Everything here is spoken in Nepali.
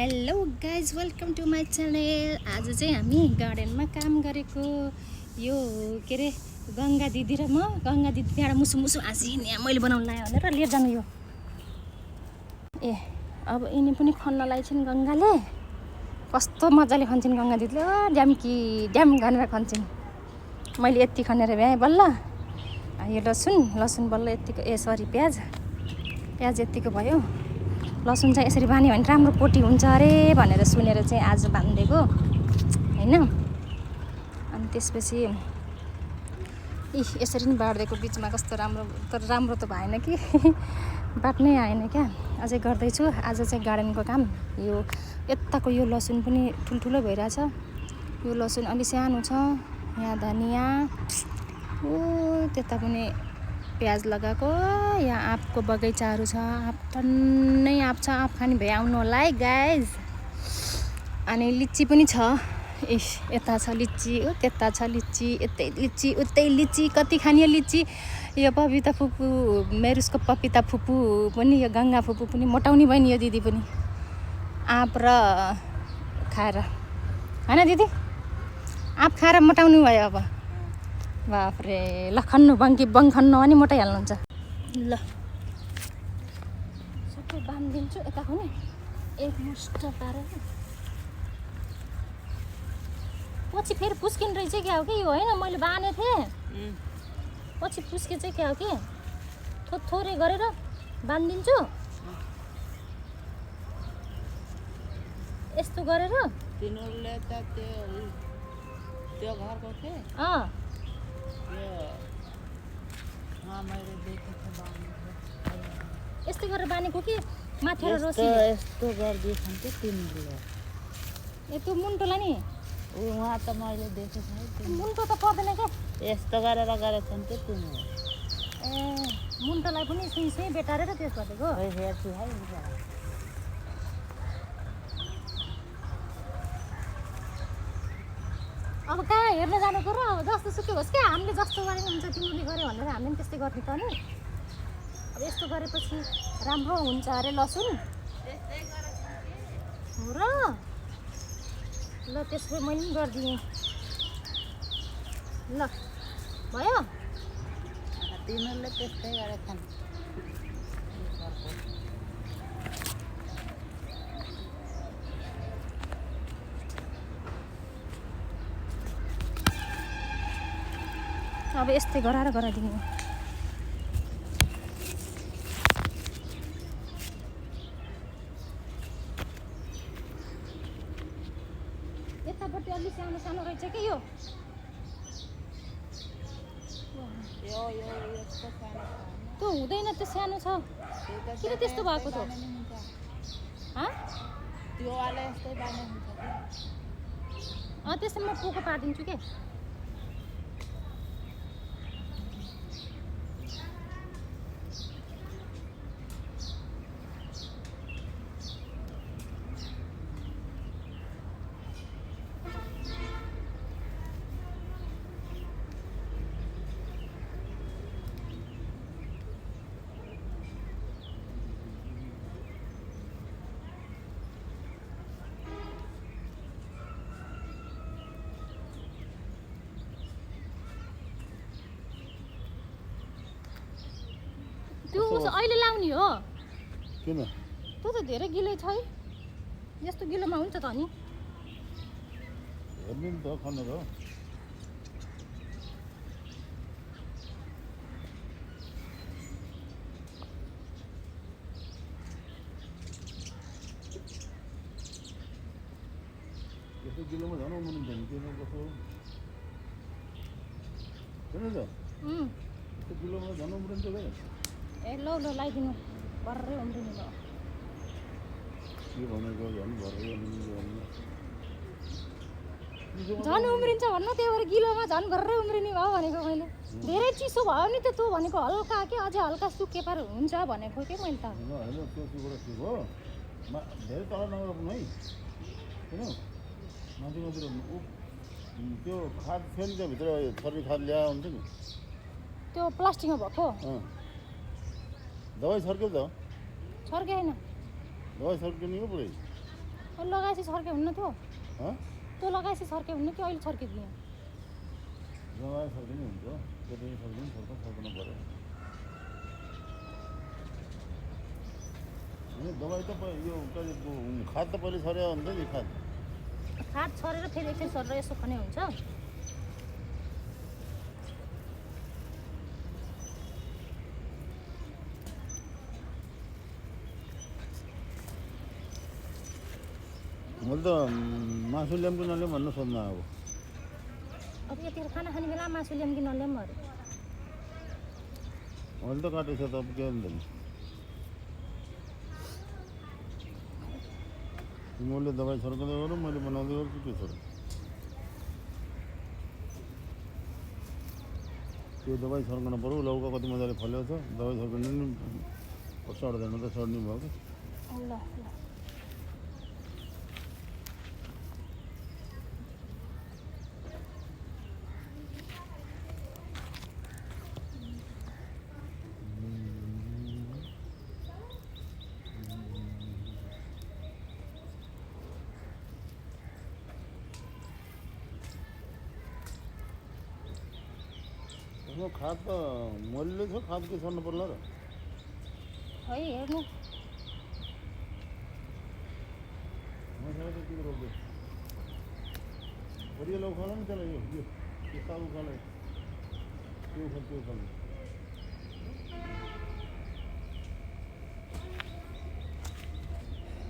Hello guys welcome to my channel. आज चाहिँ हामी गार्डनमा काम गरेको यो के अरे गङ्गा दिदी र म गङ्गा दिदी त्यहाँबाट मुसु मुसु हाँसिन् यहाँ मैले बनाउनु लाएँ भनेर लिएर जानु यो। ए अब यिनी पनि खन्नलाई छिन् गङ्गाले। कस्तो मजाले खन्छन् गङ्गा दिदीले। ड्याम्की ड्याम भनेर खन्छन्। मैले यति खनेर भ्याएँ बल्ल। यो लसुन बल्ल यतिको सरी प्याज यतिको भयो। लसुन चाहिँ यसरी बान्यो भने राम्रो पोटी हुन्छ अरे भनेर सुनेर चाहिँ आज बानिदिएको होइन। अनि त्यसपछि यसरी नै बाँडिदिएको बिचमा कस्तो राम्रो, तर राम्रो त भएन कि बाट्नै आएन क्या। अझै गर्दैछु आज चाहिँ गार्डनको काम। यो यताको यो लसुन पनि ठुल्ठुलो भइरहेछ। यो लसुन अलि सानो छ। यहाँ धनियाँ, त्यता पनि प्याज लगाएको। यहाँ आँपको बगैँचाहरू छ। आँप टन्नै आँप छ। आँप खाने भए आउनु होला है गाइज। अनि लिची पनि छ। यता छ लिची, त्यता छ लिची, यतै लिची उतै लिची। कति खाने लिची। यो पपिता फुपू मेरुसको पपिता फुपू पनि, यो गङ्गा फुपू पनि मोटाउने भयो नि यो दिदी पनि आँप र खाएर, होइन दिदी? आँप खाएर मोटाउनु भयो अब। बाफ्रे ल खन्नु बङ खन्नु अनि मोटाइहाल्नुहुन्छ। ल सबै बाँधिदिन्छु यताको नि एक मुष्ट पारेर। पछि फेरि पुस्किने रहेछ क्या हो कि यो, होइन? मैले बाँधेको थिएँ पछि पुस्के चाहिँ क्या हो कि थोरै गरेर बाँधिदिन्छु यस्तो गरेर। तिनीहरूले त त्यो घरको के मैले देखेको यस्तो गरेर बाँधेको कि माथि रसी यस्तो गरिदिएछन् त्यो तिनीहरूले। त्यो मुन्टोलाई नि उहाँ त मैले देखेको है। मुन्टो त पर्दैन क्या। यस्तो गरेर गरेछन् त्यो तिनीहरू। ए मुन्टोलाई पनि सुई बेटारेर त्यस गरेको हेर्छु है। अब कहाँ हेर्न जानुको र अब जस्तो सुकै होस् क्या। हामीले जस्तो गरेको हुन्छ तिमीले गऱ्यो भनेर हामीले पनि त्यस्तै गर्ने त नि। अब यस्तो गरेपछि राम्रो हुन्छ अरे लसुन हो र। ल त्यसो भए मैले पनि गरिदिएँ। ल भयो। तिनीहरूले त्यस्तै गरेछन्। अब यस्तै गराइदिनु। यतापट्टि अलिक सानो सानो रहेछ कि यो। त्यो हुँदैन, त्यो सानो छ। किन त्यस्तो भएको त? त्यो वाला यस्तै बाँड्ने हुन्छ कि। त्यसै म पोको पारिदिन्छु के। त्यो अहिले लाउने हो। किन? त्यो त धेरै गिलो छ है। यस्तो गिलोमा हुन्छ त नि। हेर्नु नि त खनेर। यस्तो गिलोमा झन् उम्रिन्छ नि किन कस्तो किन त यस्तो गिलोमा झन् उम्रिन्छ क्या। ए ल लगाइदिनु भर्रै उम्रिनु ल। के भनेको झन् भर्रै झन् उम्रिन्छ भन्नु, त्यही भएर गिलोमा झन् भर्रै उम्रिने भयो भनेको मैले। धेरै चिसो भयो नि त त्यो भनेको। हल्का के अझै हल्का सुके पार हुन्छ भनेको के मैले त। होइन त्यो सुकेर ठिक हो। धेरै तल नगर्नु है। किन माथि त्यो खाद थियो नि त्यहाँभित्र छर्री खाद ल्याएर हुन्छ नि। त्यो प्लास्टिकमा भएको दबाई छर्क्यो त? छर्के होइन। दबाई छर्किने हो पुरै। लगाएपछि छर्के हुन्न थियो हँ त्यो लगाएपछि छर्के हुन्न कि अहिले छर्किदिएँ जमाएर सक्दिनै हुन्छ त्यति सक्दिनु सक्नु पऱ्यो होइन दबाई त यो खाद त पहिले छर्या हुन्छ नि खाद छरेर फेरि एकछिन सरेर यसो खने हुन्छ मैले त मासु ल्याउँ कि नल्याउँ भन्नु सोध्न अब अब यतिखेर खाना खाने बेला मासु ल्याउँ कि नल्याउँ अरे अहिले त काटेको छ त अब के हुन्छ नि तिमीले दबाई छर्काउँदै गरौँ मैले बनाउँदै गर्छु के छोड त्यो दबाई छर्काउनु पऱ्यो लौका कति मजाले फलेको छ दबाई छर्काउनु नि सड्दैन त सड्ने भयो कि ल ल त्यसमा खाद त मैले छ खाद के छर्नु पर्ला र है हेर्नु मसँग त के रोप्यो हरियो लौका होला नि त्यसलाई यो साग उखालाई त्यो उखाल